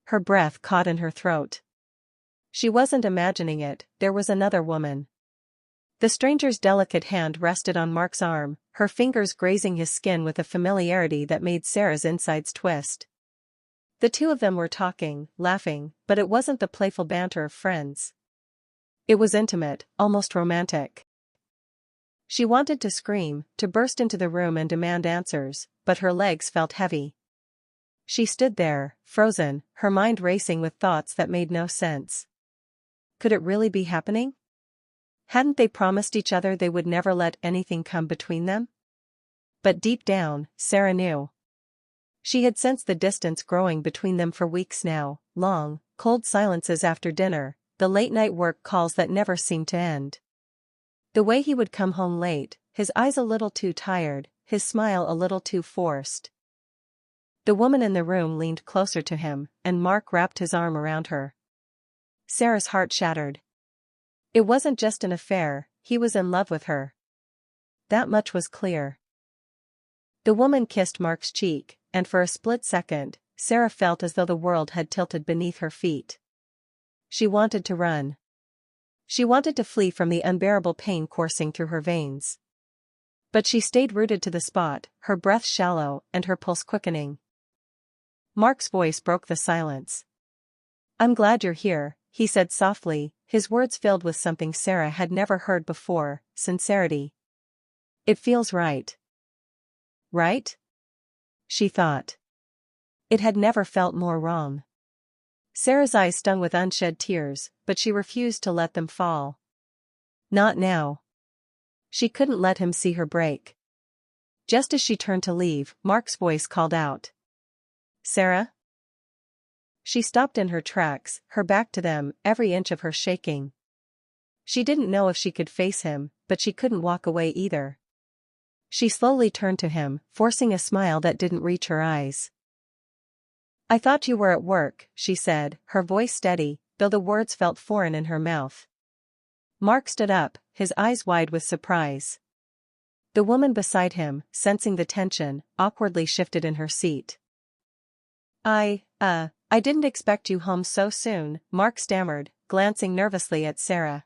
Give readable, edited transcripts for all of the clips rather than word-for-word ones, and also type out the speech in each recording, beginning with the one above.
her breath caught in her throat. She wasn't imagining it, there was another woman. The stranger's delicate hand rested on Mark's arm, her fingers grazing his skin with a familiarity that made Sarah's insides twist. The two of them were talking, laughing, but it wasn't the playful banter of friends. It was intimate, almost romantic. She wanted to scream, to burst into the room and demand answers, but her legs felt heavy. She stood there, frozen, her mind racing with thoughts that made no sense. Could it really be happening? Hadn't they promised each other they would never let anything come between them? But deep down, Sarah knew. She had sensed the distance growing between them for weeks now, long, cold silences after dinner, the late-night work calls that never seemed to end. The way he would come home late, his eyes a little too tired, his smile a little too forced. The woman in the room leaned closer to him, and Mark wrapped his arm around her. Sarah's heart shattered. It wasn't just an affair, he was in love with her. That much was clear. The woman kissed Mark's cheek, and for a split second, Sarah felt as though the world had tilted beneath her feet. She wanted to run. She wanted to flee from the unbearable pain coursing through her veins. But she stayed rooted to the spot, her breath shallow and her pulse quickening. Mark's voice broke the silence. "I'm glad you're here," he said softly, his words filled with something Sarah had never heard before, sincerity. "It feels right." Right? She thought. It had never felt more wrong. Sarah's eyes stung with unshed tears, but she refused to let them fall. Not now. She couldn't let him see her break. Just as she turned to leave, Mark's voice called out. "Sarah?" She stopped in her tracks, her back to them, every inch of her shaking. She didn't know if she could face him, but she couldn't walk away either. She slowly turned to him, forcing a smile that didn't reach her eyes. "I thought you were at work," she said, her voice steady, though the words felt foreign in her mouth. Mark stood up, his eyes wide with surprise. The woman beside him, sensing the tension, awkwardly shifted in her seat. I didn't expect you home so soon," Mark stammered, glancing nervously at Sarah.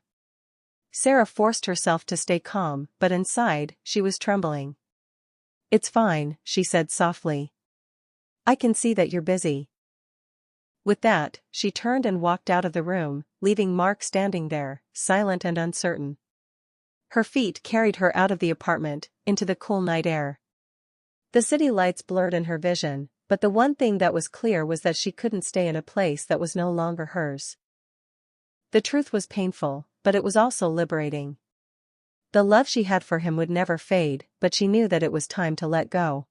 Sarah forced herself to stay calm, but inside, she was trembling. "It's fine," she said softly. "I can see that you're busy." With that, she turned and walked out of the room, leaving Mark standing there, silent and uncertain. Her feet carried her out of the apartment, into the cool night air. The city lights blurred in her vision, but the one thing that was clear was that she couldn't stay in a place that was no longer hers. The truth was painful, but it was also liberating. The love she had for him would never fade, but she knew that it was time to let go.